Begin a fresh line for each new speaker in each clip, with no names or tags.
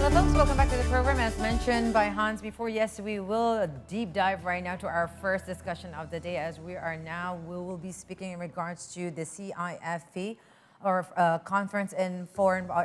Hello, folks. Welcome back to the program. As mentioned by Hans before, yes, we will deep dive right now to our first discussion of the day. As we will be speaking in regards to the CIFP, or Conference in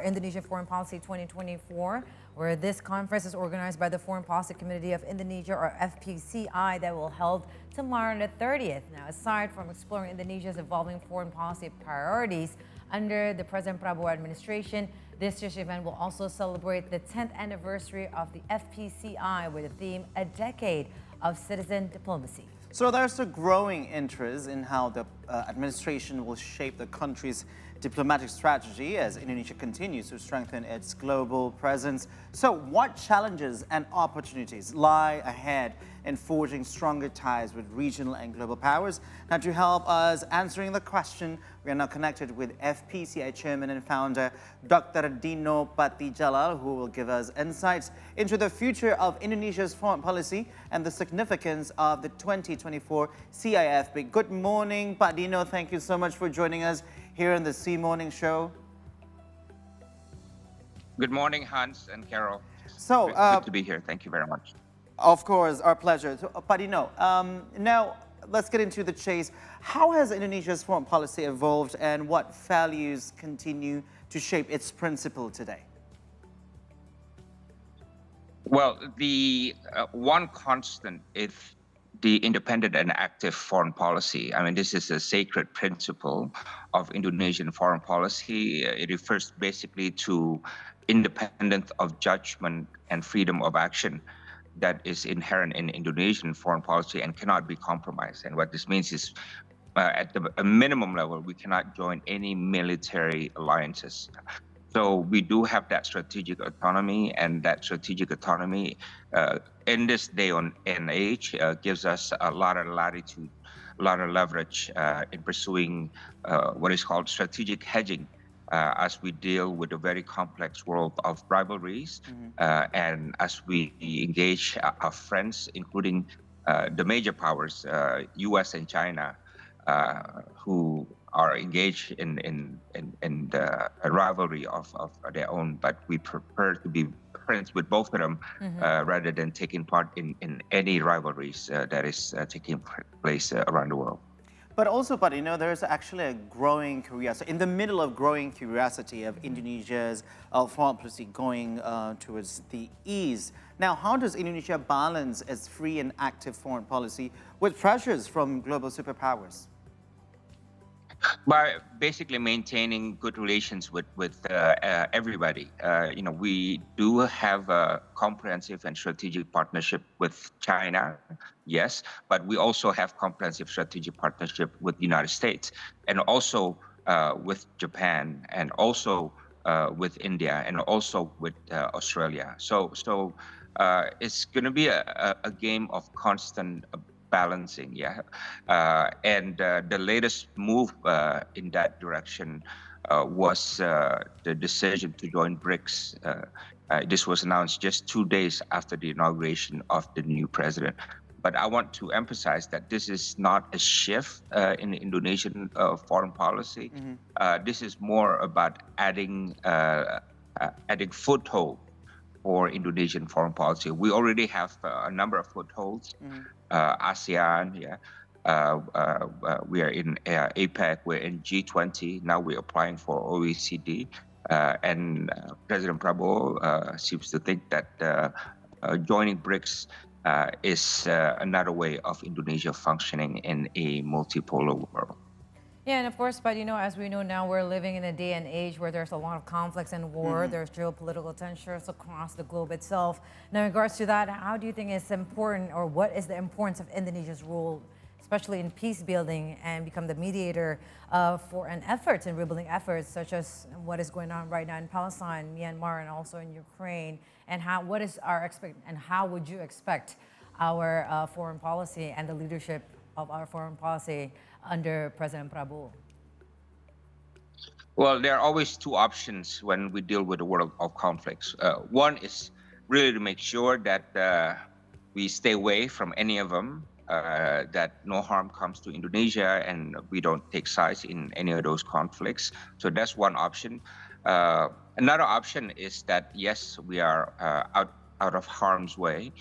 Indonesian Foreign Policy 2024, where this conference is organized by the Foreign Policy Committee of Indonesia, or FPCI, that will held tomorrow on the 30th. Now, aside from exploring Indonesia's evolving foreign policy priorities under the President Prabowo administration, this year's event will also celebrate the 10th anniversary of the FPCI with the theme, A Decade of Citizen Diplomacy.
So there's a growing interest in how the administration will shape the country's diplomatic strategy as Indonesia continues to strengthen its global presence. So what challenges and opportunities lie ahead in forging stronger ties with regional and global powers? Now, to help us answering the question, we are now connected with FPCI Chairman and Founder, Dr. Dino Patti Djalal, who will give us insights into the future of Indonesia's foreign policy and the significance of the 2024 CIFP. Good morning, Pak Dino. Thank you so much for joining us here in the C Morning Show.
Good morning, Hans and Carol.
So,
good to be here. Thank you very much.
Of course, our pleasure. So, Pak Dino, now let's get into the chase. How has Indonesia's foreign policy evolved, and what values continue to shape its principle today?
Well, the one constant is the independent and active foreign policy. I mean, this is a sacred principle of Indonesian foreign policy. It refers basically to independence of judgment and freedom of action that is inherent in Indonesian foreign policy and cannot be compromised. And what this means is, at a minimum level, we cannot join any military alliances. So we do have that strategic autonomy, and that strategic autonomy in this day and age gives us a lot of latitude, a lot of leverage in pursuing what is called strategic hedging as we deal with a very complex world of rivalries, and as we engage our friends, including the major powers, US and China, who are engaged in a rivalry of their own, but we prefer to be friends with both of them rather than taking part in any rivalries that is taking place around the world.
But also, but you know, there's actually a growing curiosity, in the middle of growing curiosity of Indonesia's foreign policy going towards the east. Now, how does Indonesia balance its free and active foreign policy with pressures from global superpowers?
By basically maintaining good relations with everybody. You know, we do have a comprehensive and strategic partnership with China, yes, but we also have comprehensive strategic partnership with the United States, and also with Japan, and also with India, and also with Australia. So it's going to be a game of constant balancing, yeah. And the latest move in that direction was the decision to join BRICS. This was announced just 2 days after the inauguration of the new president. But I want to emphasize that this is not a shift in Indonesian foreign policy. This is more about adding foothold for Indonesian foreign policy. We already have a number of footholds. ASEAN, yeah. We are in APEC, we're in G20, now we're applying for OECD. And President Prabowo seems to think that joining BRICS is another way of Indonesia functioning in a multipolar world.
Yeah, and of course, but you know, as we know now, we're living in a day and age where there's a lot of conflicts and war. There's geopolitical tensions across the globe itself. Now, in regards to that, how do you think it's important, or what is the importance of Indonesia's role, especially in peace building, and become the mediator for efforts and rebuilding efforts, such as what is going on right now in Palestine, Myanmar, and also in Ukraine? And how would you expect our foreign policy and the leadership of our foreign policy under President Prabowo?
Well, there are always two options when we deal with the world of conflicts. One is really to make sure that we stay away from any of them, that no harm comes to Indonesia, and we don't take sides in any of those conflicts. So that's one option. Another option is that, yes, we are out of harm's way,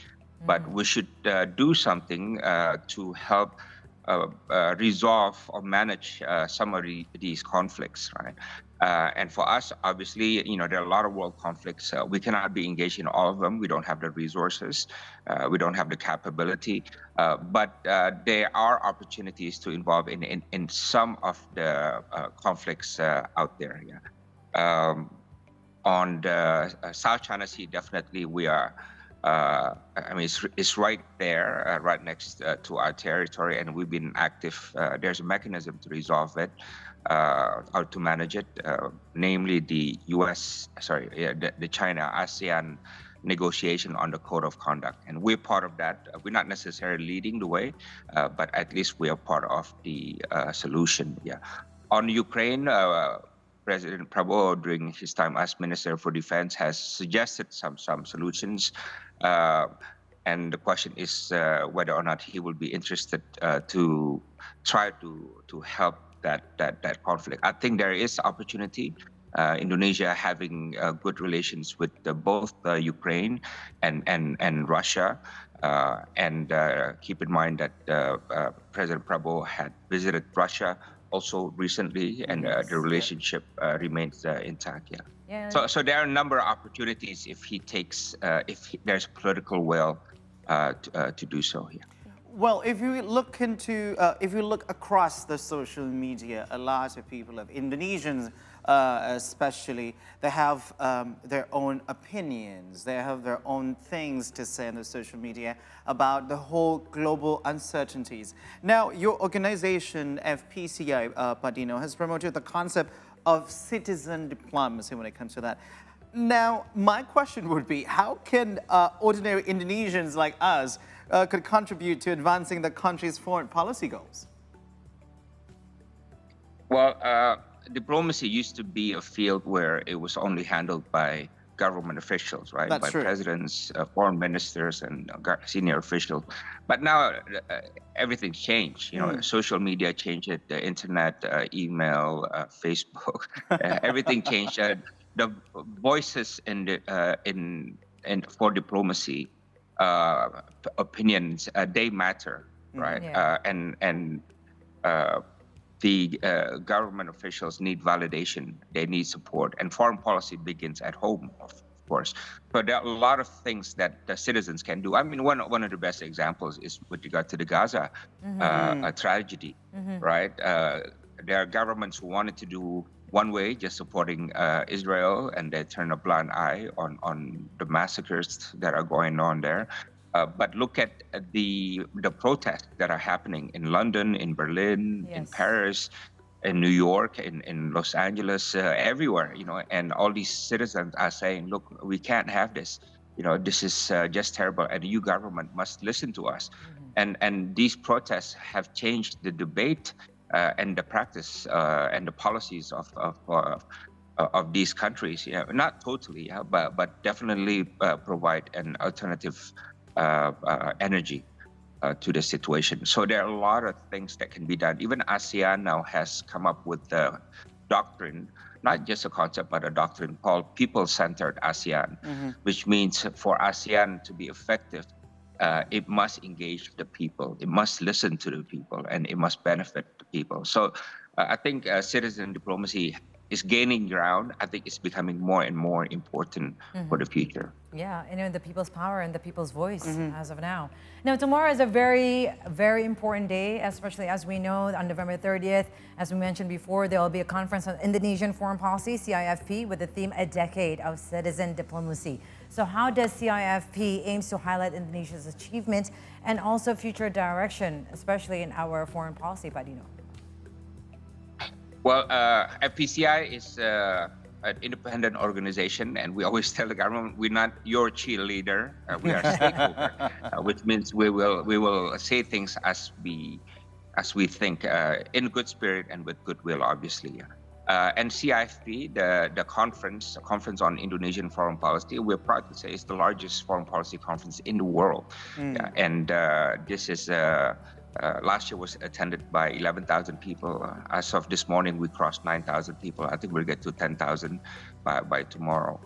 but we should do something to help resolve or manage some of these conflicts, right? And for us, obviously, there are a lot of world conflicts. We cannot be engaged in all of them. We don't have the resources. We don't have the capability. But there are opportunities to involve in some of the conflicts out there. Yeah. On the South China Sea, definitely we are. It's right there, right next to our territory, and we've been active. There's a mechanism to resolve it or to manage it, namely the the China ASEAN negotiation on the code of conduct, and we're part of that. We're not necessarily leading the way, but at least we are part of the solution. Yeah. On Ukraine. President Prabowo, during his time as Minister for Defense, has suggested some solutions, and the question is whether or not he will be interested to try to help that conflict. I think there is opportunity. Indonesia having good relations with both Ukraine and Russia, and keep in mind that President Prabowo had visited Russia also recently, and the relationship remains intact. Yeah. So there are a number of opportunities if he takes, there's political will to do so. Yeah.
Well, if you look across the social media, a lot of people, Indonesians especially, they have their own opinions. They have their own things to say on the social media about the whole global uncertainties. Now, your organization, FPCI, Dino, has promoted the concept of citizen diplomacy when it comes to that. Now, my question would be, how can ordinary Indonesians like us could contribute to advancing the country's foreign policy goals?
Well, diplomacy used to be a field where it was only handled by government officials, right?
That's
by
true.
Presidents, foreign ministers, and senior officials. But now everything's changed. Social media changed it, the internet, email, Facebook, everything changed. The voices for diplomacy, opinions, they matter, right?
Yeah.
The government officials need validation, they need support, and foreign policy begins at home, of course. But there are a lot of things that the citizens can do. I mean, one of the best examples is with regard to the Gaza tragedy, right? There are governments who wanted to do one way, just supporting Israel, and they turn a blind eye on the massacres that are going on there. But look at the protests that are happening in London, in Berlin, in Paris, in New York, in Los Angeles, everywhere, and all these citizens are saying, look, we can't have this. This is just terrible, and the EU government must listen to us. And these protests have changed the debate and the practice and the policies of these countries. Not totally, but definitely provide an alternative energy to the situation. So there are a lot of things that can be done. Even ASEAN now has come up with the doctrine, not just a concept, but a doctrine called people-centered ASEAN, which means for ASEAN to be effective, it must engage the people, it must listen to the people, and it must benefit the people. So I think citizen diplomacy is gaining ground. I think it's becoming more and more important for the future.
Yeah, and the people's power and the people's voice as of now. Now, tomorrow is a very, very important day, especially as we know on November 30th, as we mentioned before, there will be a conference on Indonesian Foreign Policy, CIFP, with the theme A Decade of Citizen Diplomacy. So how does CIFP aims to highlight Indonesia's achievements and also future direction, especially in our foreign policy, Dino?
Well, FPCI is an independent organization, and we always tell the government we're not your cheerleader. We are a stakeholder, which means we will say things as we think in good spirit and with goodwill, obviously. And CIFP, the conference on Indonesian Foreign Policy, we're proud to say is the largest foreign policy conference in the world. And this is. Last year was attended by 11,000 people. As of this morning, we crossed 9,000 people. I think we'll get to 10,000 by tomorrow.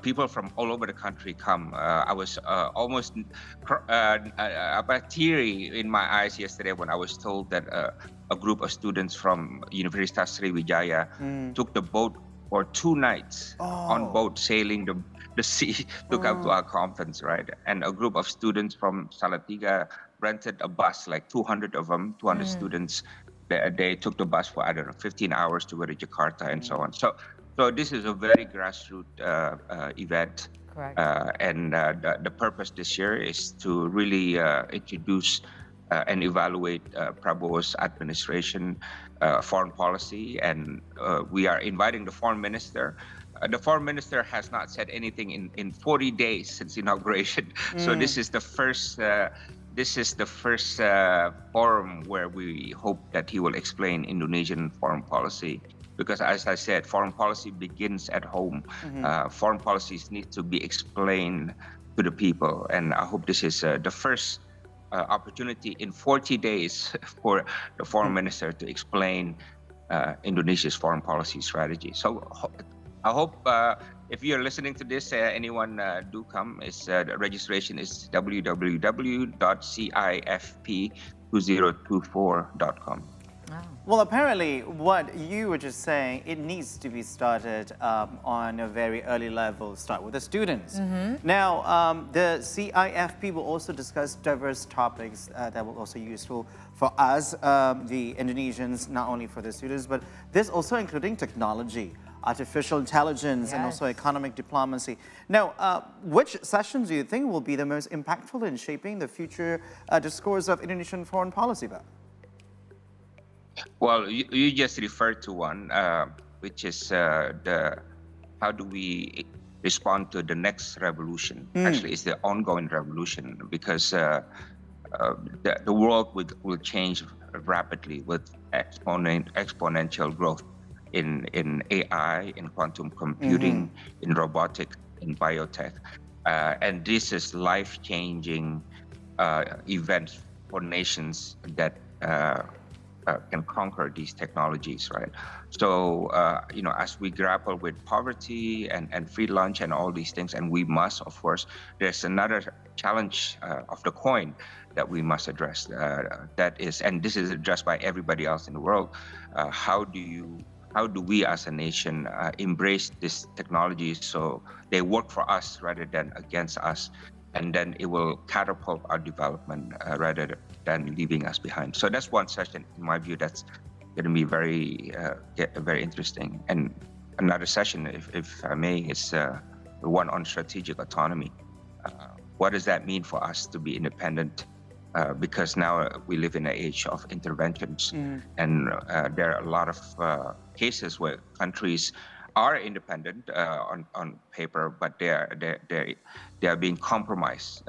People from all over the country come. I was almost teary in my eyes yesterday when I was told that a group of students from Universitas Sriwijaya took the boat for 2 nights on boat sailing the sea to come to our conference, right? And a group of students from Salatiga rented a bus, like 200 of them, 200 students. They took the bus for, I don't know, 15 hours to go to Jakarta and so on. So this is a very grassroots event.
Correct.
And the purpose this year is to really introduce and evaluate Prabowo's administration, foreign policy. And we are inviting the foreign minister. The foreign minister has not said anything in 40 days since inauguration. So this is the first forum where we hope that he will explain Indonesian foreign policy. Because as I said, foreign policy begins at home. Foreign policies need to be explained to the people. And I hope this is the first opportunity in 40 days for the foreign minister to explain Indonesia's foreign policy strategy. So I hope if you're listening to this, anyone do come. The registration is www.cifp2024.com.
Wow.
Well, apparently, what you were just saying, it needs to be started on a very early level, start with the students. Now, the CIFP will also discuss diverse topics that will also be useful for us, the Indonesians, not only for the students, but this also including technology, artificial intelligence, and also economic diplomacy. Now, which sessions do you think will be the most impactful in shaping the future discourse of Indonesian foreign policy, Bob?
Well, you just referred to one, which is how do we respond to the next revolution? Actually, it's the ongoing revolution, because the world will change rapidly with exponential growth in AI, in quantum computing, in robotics, in biotech. And this is life-changing events for nations that can conquer these technologies, right? So, as we grapple with poverty and free lunch and all these things, and we must, of course, there's another challenge of the coin that we must address. That is, and this is addressed by everybody else in the world. How do we as a nation embrace this technology so they work for us rather than against us? And then it will catapult our development rather than leaving us behind. So that's one session, in my view, that's going to be very interesting. And another session, if I may, is the one on strategic autonomy. What does that mean for us to be independent? Because now we live in an age of interventions, and there are a lot of cases where countries are independent on paper, but they are being compromised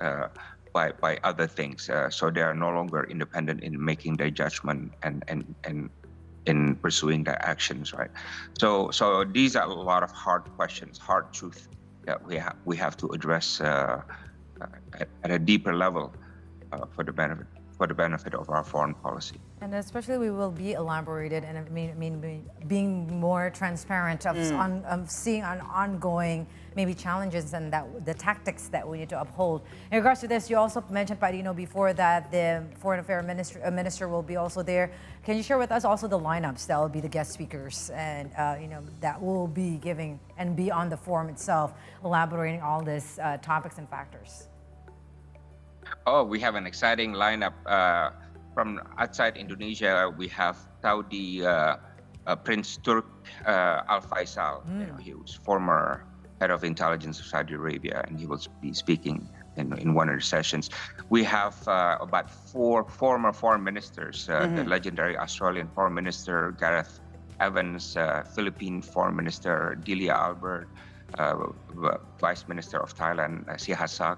by other things. So they are no longer independent in making their judgment and in pursuing their actions, right? So these are a lot of hard questions, hard truth that we have to address at a deeper level for the benefit of our foreign policy.
And especially we will be elaborated and being more transparent of seeing on ongoing maybe challenges and that the tactics that we need to uphold. In regards to this, you also mentioned, Dino, before that the Foreign Affairs Minister will be also there. Can you share with us also the lineups that will be the guest speakers and that will be giving and be on the forum itself, elaborating all these topics and factors?
Oh, we have an exciting lineup. From outside Indonesia, we have Saudi Prince Turk Al Faisal. He was former head of intelligence of Saudi Arabia, and he will be speaking in one of the sessions. We have about 4 former foreign ministers, the legendary Australian Foreign Minister Gareth Evans, Philippine Foreign Minister Delia Albert, Vice Minister of Thailand Sihasak,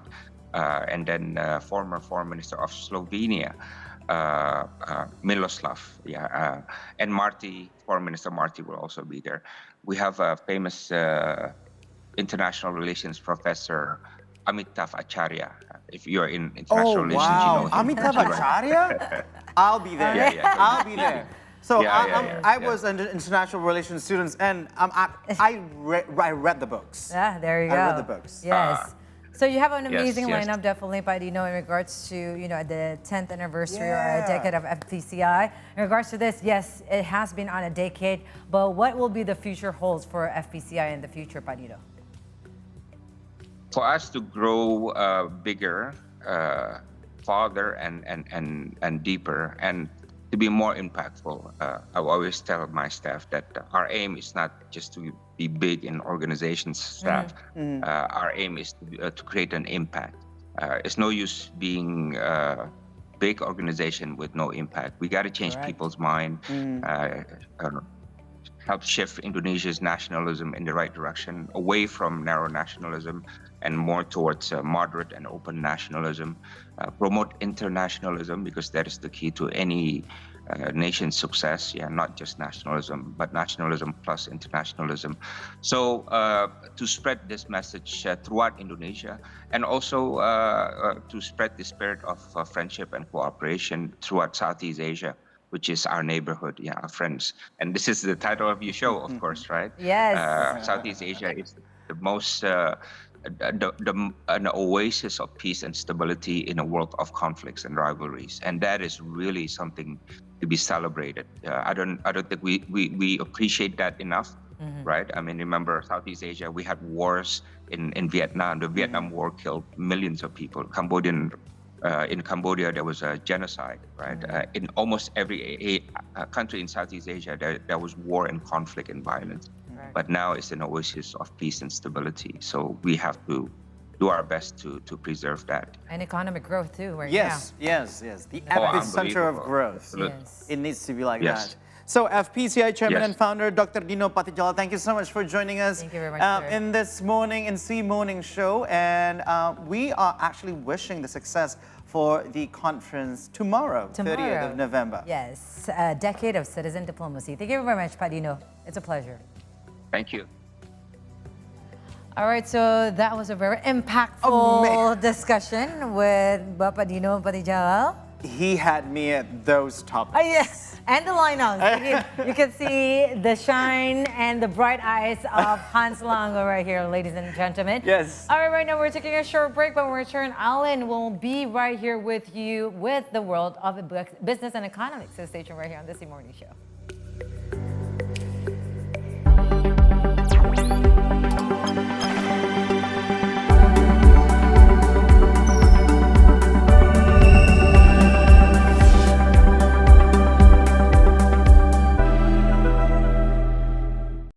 and then former Foreign Minister of Slovenia, Miloslav, and Marty, Foreign Minister Marty will also be there. We have a famous international relations professor, Amitav Acharya. If you're in international relations, you know him.
Amitav Acharya? I'll be there.
Yeah.
I'll be there. So I
Yeah.
was an international relations student, and I read the books.
Yeah, there you go.
I read the books.
Yes. So you have an amazing
yes.
lineup, definitely, Dino, in regards to the 10th anniversary or a
Yeah.
decade of FPCI. In regards to this, yes, it has been on a decade, but what will be the future holds for FPCI in the future, Dino?
For us to grow bigger, farther, and deeper, and to be more impactful, I always tell my staff that our aim is not just to be big in organizations staff. Our aim is to create an impact. It's no use being a big organization with no impact. We got to change people's mind, help shift Indonesia's nationalism in the right direction, away from narrow nationalism and more towards moderate and open nationalism, promote internationalism, because that is the key to any nation's success. Yeah, not just nationalism, but nationalism plus internationalism. So to spread this message throughout Indonesia, and also to spread the spirit of friendship and cooperation throughout Southeast Asia, which is our neighborhood, our friends. And this is the title of your show, of course, right?
Yes.
Southeast Asia is the most an oasis of peace and stability in a world of conflicts and rivalries, and that is really something to be celebrated. I don't think we appreciate that enough, right? I mean, remember Southeast Asia, we had wars in Vietnam. The Vietnam War killed millions of people. In Cambodia, there was a genocide, right? In almost every country in Southeast Asia, there was war and conflict and violence. But now it's an oasis of peace and stability. So we have to do our best to preserve that.
And economic growth too, right
Yes. The epicenter of growth.
Yes.
It needs to be like
Yes.
that. So FPCI Chairman
Yes.
and Founder, Dr. Dino Patti Djalal, thank you so much for joining us
Thank you very much, sir.
in this morning show. And we are actually wishing the success for the conference tomorrow, 30th of November.
Yes, a decade of citizen diplomacy. Thank you very much, Dino. It's a pleasure.
Thank you.
All right, so that was a very impactful discussion with Dino Patti Djalal.
He had me at those topics.
Yes, and the lineups. You can see the shine and the bright eyes of Hans Lango right here, ladies and gentlemen.
Yes.
All right, right now we're taking a short break, but when we return, Alan will be right here with you with the world of business and economics. So stay tuned right here on this Morning Show.